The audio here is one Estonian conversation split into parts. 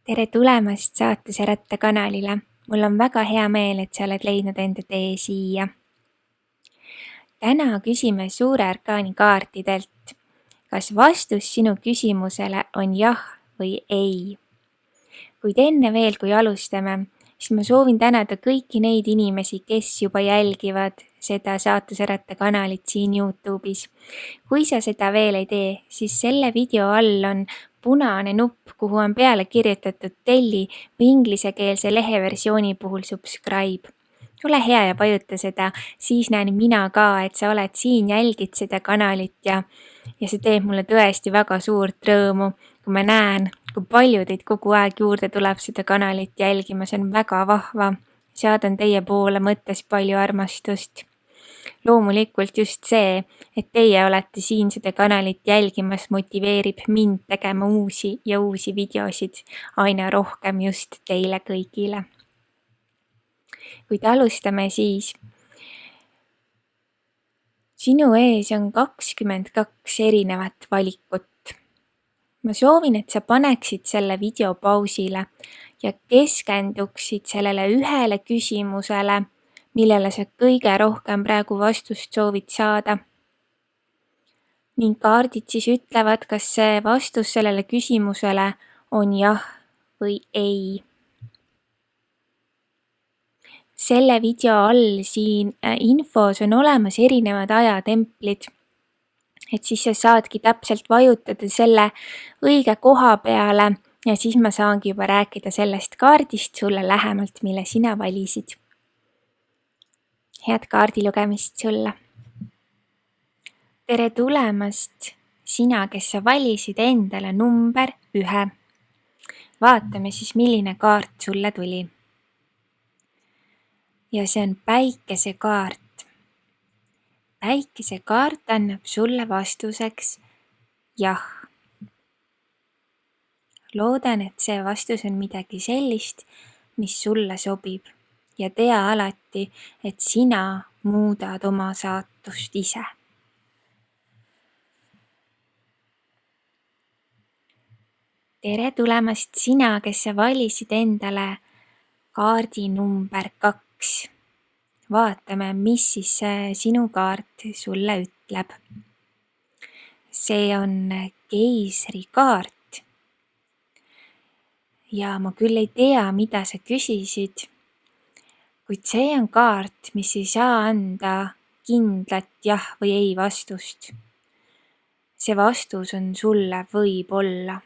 Tere tulemast Saatuse kanalile. Mul on väga hea meel, et sa oled leidnud enda tee siia. Täna küsime Suure Arkaani kaartidelt, kas vastus sinu küsimusele on jah või ei. Kuid enne veel, kui alustame, siis ma soovin tänada kõiki neid inimesi, kes juba jälgivad seda Saatuse kanalit siin YouTube'is. Kui sa seda veel ei tee, siis selle video all on punane nupp, kuhu on peale kirjutatud telli või inglisekeelse leheversiooni puhul subscribe. Ole hea ja vajuta seda, siis näen mina ka, et sa oled siin, jälgid seda kanalit ja see teeb mulle tõesti väga suurt rõõmu, kui ma näen, kui palju teid kogu aeg juurde tuleb seda kanalit jälgima, see on väga vahva. Saadan teie poole mõttes palju armastust. Loomulikult just see, et teie olete siin seda kanalit jälgimas, motiveerib mind tegema uusi ja uusi videosid aina rohkem just teile kõigile. Kuid alustame siis. Sinu ees on 22 erinevat valikut. Ma soovin, et sa paneksid selle video pausile ja keskenduksid sellele ühele küsimusele, millele sa kõige rohkem praegu vastust soovid saada. Ning kaardid siis ütlevad, kas see vastus sellele küsimusele on jah või ei. Selle video all siin infos on olemas erinevad ajatemplid, et siis sa saadki täpselt vajutada selle õige koha peale ja siis ma saangi juba rääkida sellest kaardist sulle lähemalt, mille sina valisid. Head kaardilugemist sulle. Tere tulemast, sina, kes sa valisid endale number 1. Vaatame siis, milline kaart sulle tuli. Ja see on päikesekaart. Päikesekaart annab sulle vastuseks jah. Loodan, et see vastus on midagi sellist, mis sulle sobib. Ja tea alati, et sina muudad oma saatust ise. Tere tulemast, sina, kes sa valisid endale kaardi number 2. Vaatame, mis siis sinu kaart sulle ütleb. See on keisrikaart. Ja ma küll ei tea, mida sa küsisid, kuid see on kaart, mis ei saa anda kindlat jah või ei vastust. See vastus on sulle võib-olla.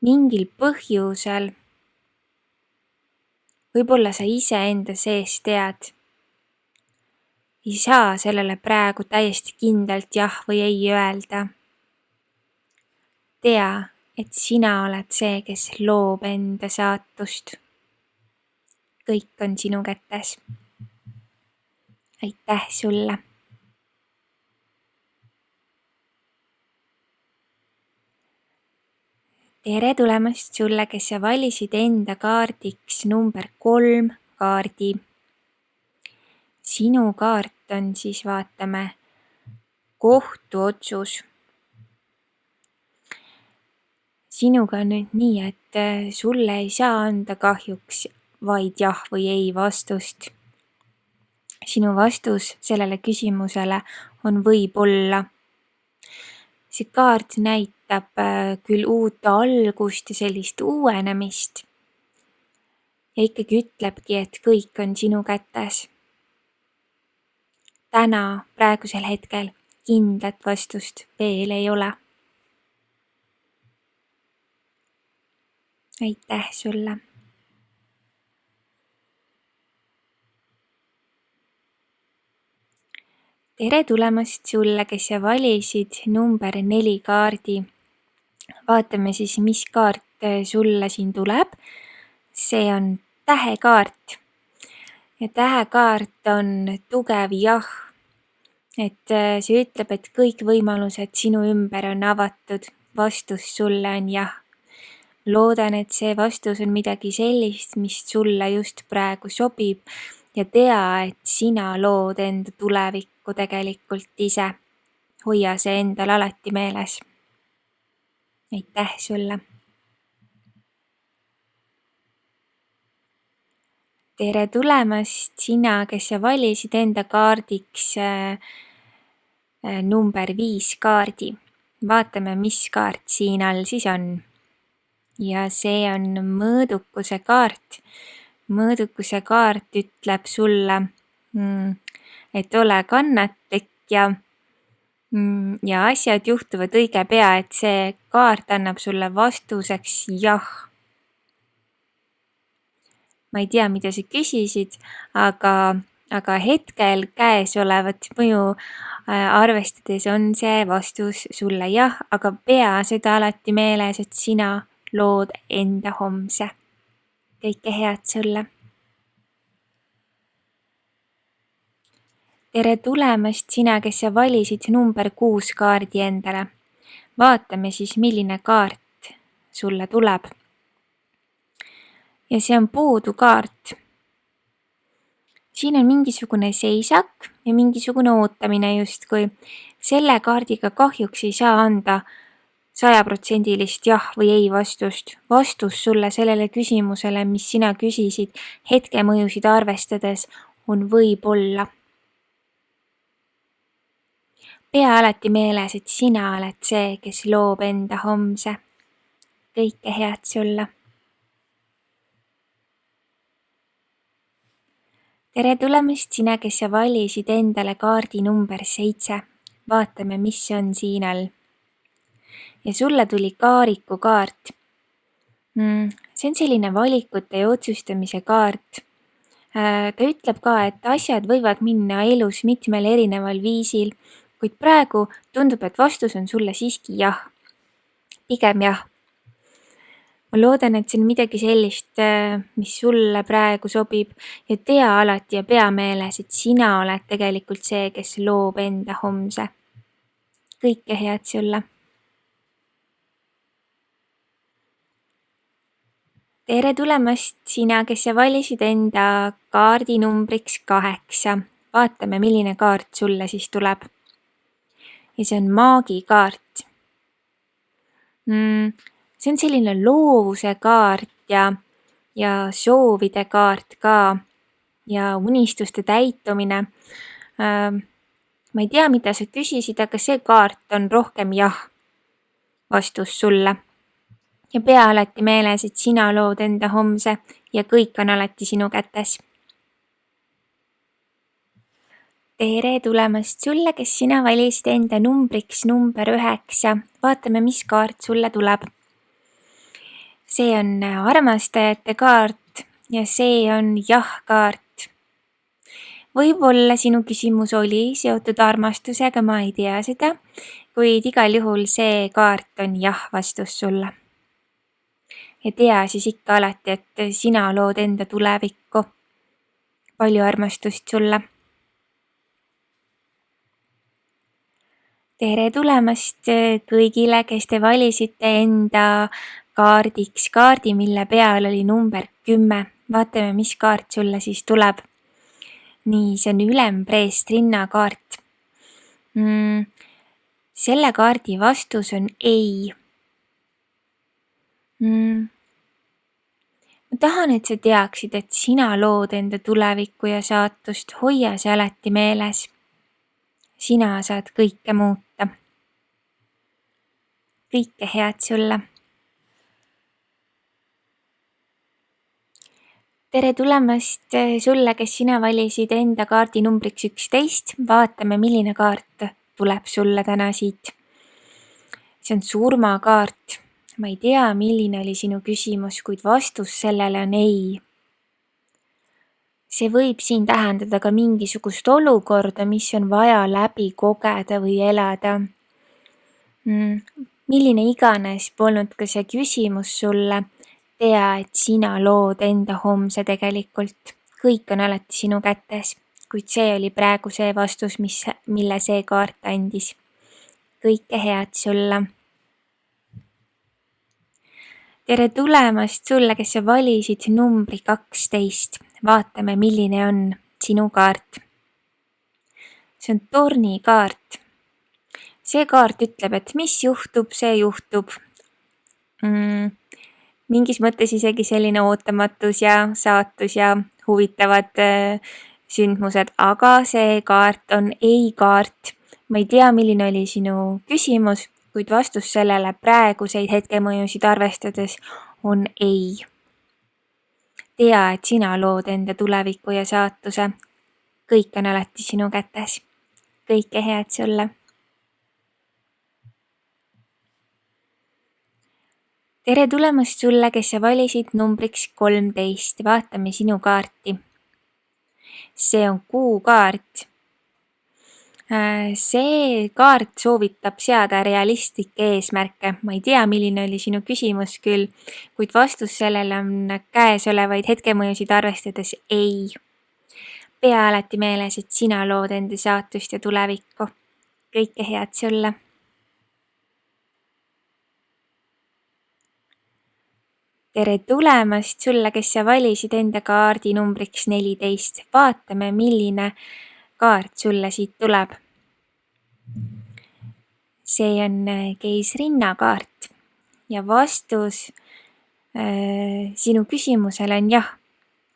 Mingil põhjusel, võib-olla sa ise enda sees tead, ei saa sellele praegu täiesti kindlalt jah või ei öelda. Tea, et sina oled see, kes loob enda saatust. Kõik on sinu kätes. Aitäh sulle. Tere tulemast sulle, kes sa valisid enda kaardiks number 3 kaardi. Sinu kaart on siis, vaatame, kohtuotsus. Sinuga on nüüd nii, et sulle ei saa anda kahjuks vaid jah või ei vastust. Sinu vastus sellele küsimusele on võib-olla. See kaart näitab küll uut algust ja sellist uuenemist. Ja ikkagi ütlebki, et kõik on sinu kätes. Täna, praegusel hetkel, kindlat vastust veel ei ole. Aitäh sulle. Tere tulemast sulle, kes sa valisid number 4 kaardi. Vaatame siis, mis kaart sulle siin tuleb. See on tähekaart. Ja tähekaart on tugev jah. Et see ütleb, et kõik võimalused sinu ümber on avatud. Vastus sulle on jah. Loodan, et see vastus on midagi sellist, mis sulle just praegu sobib. Ja tea, et sina lood enda tulevikku tegelikult ise. Hoia see endal alati meeles. aitäh sulle! Tere tulemast sina, kes sa valisid enda kaardiks number 5 kaardi. Vaatame, mis kaart siin all siis on. Ja see on mõõdukuse kaart. Mõõdukuse kaart ütleb sulle, et ole kannatlik ja asjad juhtuvad õige pea, et see kaart annab sulle vastuseks jah. Ma ei tea, mida sa küsisid, aga hetkel käesolevat mõju arvestades on see vastus sulle jah, aga pea seda alati meeles, et sina lood enda homse. Kõike head sulle! Tere tulemast sina, kes sa valisid number 6 kaardi endale. Vaatame siis, milline kaart sulle tuleb. Ja see on puudu kaart. Siin on mingisugune seisak ja mingisugune ootamine justkui. Selle kaardiga kahjuks ei saa anda 100% jah või ei vastust. Vastus sulle sellele küsimusele, mis sina küsisid hetkemõjusid arvestades, on võib-olla. Pea alati meeles, et sina oled see, kes loob enda homse. Kõike head sulle! Tere tulemast sina, kes sa valisid endale kaardi number 7. Vaatame, mis on siin all. Ja sulle tuli kaariku kaart. See on selline valikute ja otsustamise kaart. Ta ütleb ka, et asjad võivad minna elus mitmel erineval viisil, kuid praegu tundub, et vastus on sulle siiski jah. Pigem jah. Ma loodan, et see on midagi sellist, mis sulle praegu sobib ja tea alati ja pea meeles, et sina oled tegelikult see, kes loob enda homse. Kõike head sulle! Tere tulemast sina, kes sa valisid enda kaardi numbriks 8. Vaatame, milline kaart sulle siis tuleb. Ja see on maagikaart. See on selline loovuse kaart ja soovide kaart ka ja unistuste täitumine. Ma ei tea, mida sa küsisid, aga see kaart on rohkem jah vastus sulle. Ja pea alati meeles, et sina lood enda homse ja kõik on alati sinu kätes. Tere tulemast sulle, kes sina valisid enda numbriks number 9. Vaatame, mis kaart sulle tuleb. See on armastajate kaart ja see on jah-kaart. Võib-olla sinu küsimus oli seotud armastusega, ma ei tea seda, kuid igal juhul see kaart on jah vastus sulle. Ja tea siis ikka alati, et sina lood enda tulevikku. Palju armastust sulle! Tere tulemast kõigile, kes te valisite enda kaardiks kaardi, mille peal oli number 10. Vaatame, mis kaart sulle siis tuleb. Nii, see on ülempreest rinnakaart. Selle kaardi vastus on ei. Ma tahan, et sa teaksid, et sina lood enda tulevikku ja saatust. Hoia see alati meeles. Sina saad kõike muuta. Kõike head sulle! Tere tulemast sulle, kes sina valisid enda kaardi numbriks 11. Vaatame, milline kaart tuleb sulle täna siit. See on surmakaart. Ma ei tea, milline oli sinu küsimus, kuid vastus sellele on ei. See võib siin tähendada ka mingisugust olukorda, mis on vaja läbi kogeda või elada. Milline iganes polnud ka see küsimus sulle, tea, et sina lood enda homse tegelikult. Kõik on alati sinu kätes, kuid see oli praegu see vastus, mille see kaart andis. Kõike head sulle! Tere tulemast sulle, kes sa valisid numbri 12. Vaatame, milline on sinu kaart. See on tornikaart. See kaart ütleb, et mis juhtub, see juhtub. Mingis mõttes isegi selline ootamatus ja saatus ja huvitavad sündmused, aga see kaart on ei-kaart. Ma ei tea, milline oli sinu küsimus, kuid vastus sellele praeguseid hetkemõjusid arvestades on ei. Tea, et sina lood enda tuleviku ja saatuse. Kõik on alati sinu kätes. Kõike head sulle. Tere tulemast sulle, kes sa valisid numbriks 13. Vaatame sinu kaarti. See on kuukaart. See kaart soovitab seada realistlikke eesmärke. Ma ei tea, milline oli sinu küsimus küll, kuid vastus sellele on käesolevaid hetkemõjusid arvestades ei. Pea alati meeles, et sina lood enda saatust ja tulevikku. Kõike head sulle. Tere tulemast sulle, kes sa valisid enda kaardi numbriks 14. Vaatame, milline kaart sulle siit tuleb. See on keisrinna kaart ja vastus sinu küsimusele on jah.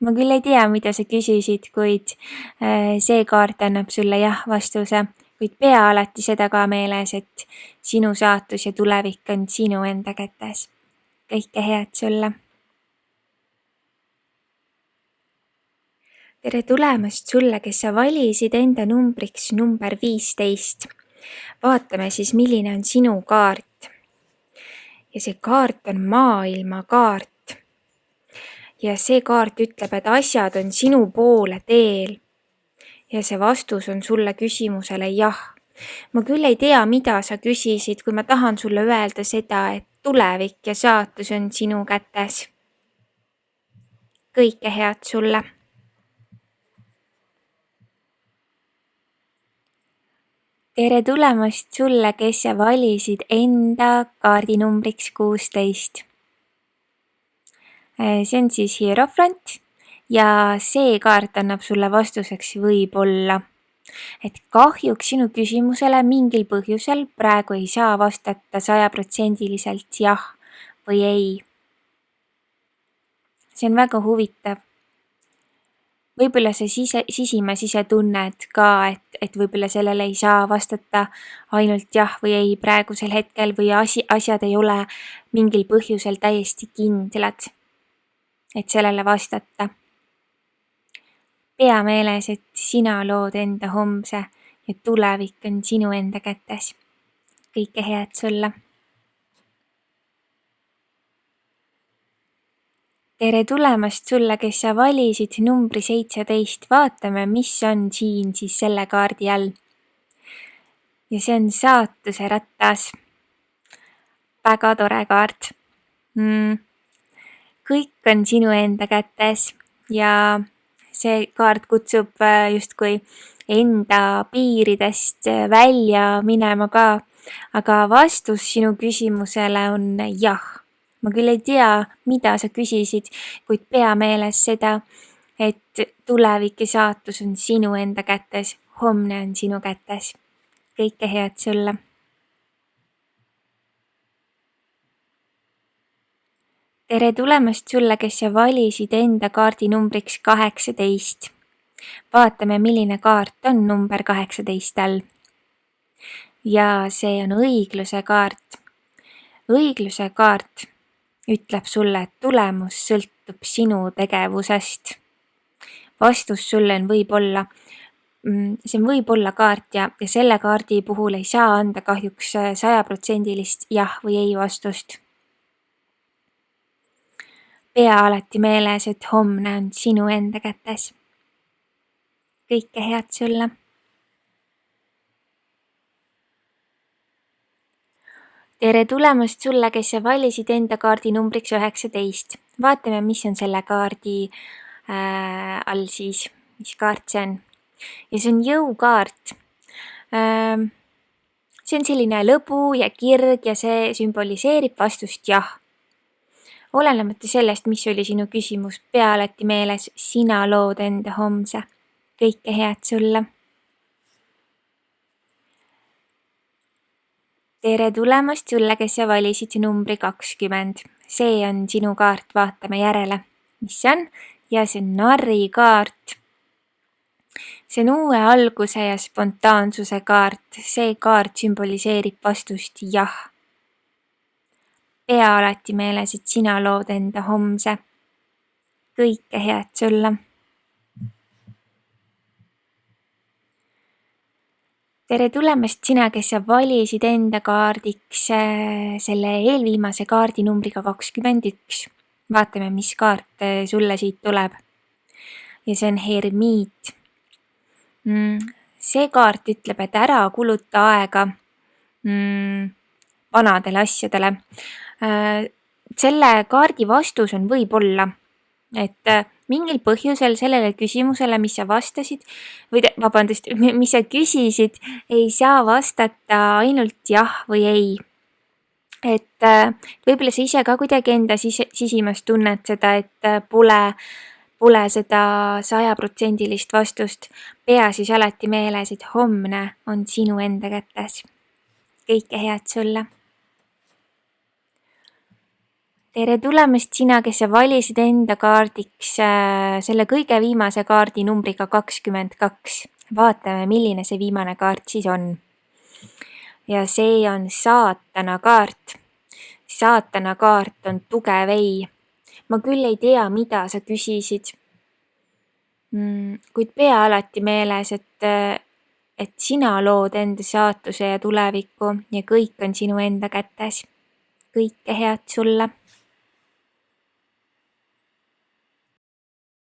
Ma küll ei tea, mida sa küsisid, kuid see kaart annab sulle jah vastuse, kuid pea alati seda ka meeles, et sinu saatus ja tulevik on sinu enda kätes. Kõike head sulle. Tere tulemast sulle, kes sa valisid enda numbriks number 15. Vaatame siis, milline on sinu kaart. Ja see kaart on maailma kaart. Ja see kaart ütleb, et asjad on sinu poole teel. Ja see vastus on sulle küsimusele jah. Ma küll ei tea, mida sa küsisid, kui ma tahan sulle öelda seda, et tulevik ja saatus on sinu kätes. Kõike head sulle. Tere tulemast sulle, kes sa valisid enda kaardinumbriks 16. See on siis hierofrant ja see kaart annab sulle vastuseks võib-olla. Et kahjuks sinu küsimusele mingil põhjusel praegu ei saa vastata 100% jah või ei. See on väga huvitav. Võib-olla sa sisimas ise tunned ka, et võib-olla sellele ei saa vastata ainult jah või ei praegusel hetkel või asjad ei ole mingil põhjusel täiesti kindlad, et sellele vastata. Pea meeles, et sina lood enda homse ja tulevik on sinu enda kätes. Kõike head sulle. Tere tulemast sulle, kes sa valisid numbri 17. Vaatame, mis on siin siis selle kaardi all. Ja see on saatuse ratas. Väga tore kaart. Kõik on sinu enda kätes ja see kaart kutsub justkui enda piiridest välja minema ka. Aga vastus sinu küsimusele on jah. Ma küll ei tea, mida sa küsisid, kuid pea meeles seda, et tulevik ja saatus on sinu enda kätes, homne on sinu kätes. Kõike head sulle. Tere tulemast sulle, kes sa valisid enda kaardi numbriks 18. Vaatame, milline kaart on number 18 all. Ja see on õigluse kaart. Õigluse kaart ütleb sulle, et tulemus sõltub sinu tegevusest. Vastus sulle on võib-olla, see on võib-olla kaart ja selle kaardi puhul ei saa anda kahjuks 100% jah või ei vastust. Pea alati meeles, et homne on sinu enda kätes. Kõike head sulle. Tere tulemast sulle, kes sa valisid enda kaardi numbriks 19. Vaatame, mis on selle kaardi all siis, mis kaart see on. Ja see on jõukaart. See on selline lõbu ja kirg ja see sümboliseerib vastust jah. Olenemata sellest, mis oli sinu küsimus, pea alati meeles, sina lood enda homse. Kõike head sulle. Tere tulemast sulle, kes sa valisid numbri 20. See on sinu kaart, vaatame järele, mis see on. Ja see on narrikaart. See on uue alguse ja spontaansuse kaart. See kaart sümboliseerib vastust jah. Pea alati meeles, et sina lood enda homse. Kõike head sulle. Tere tulemast sina, kes sa valisid enda kaardiks selle eelviimase kaardi numbriga 21. Vaatame, mis kaart sulle siit tuleb. Ja see on hermiit. See kaart ütleb, et ära kuluta aega vanadele asjadele. Selle kaardi vastus on võib-olla, et mingil põhjusel sellele küsimusele, mis sa vastasid, mis sa küsisid, ei saa vastata ainult jah või ei. Et võib-olla sa ise ka kuidagi enda sisimas tunned seda, et pole seda 100% vastust. Pea siis alati meeles, et homne on sinu enda kätes. Kõike head sulle. Tere tulemast sina, kes sa valisid enda kaardiks selle kõige viimase kaardi numbriga 22. Vaatame, milline see viimane kaart siis on. Ja see on saatana kaart. Saatana kaart on tugev ei. Ma küll ei tea, mida sa küsisid. Kuid pea alati meeles, et sina lood enda saatuse ja tuleviku ja kõik on sinu enda kätes. Kõike head sulle.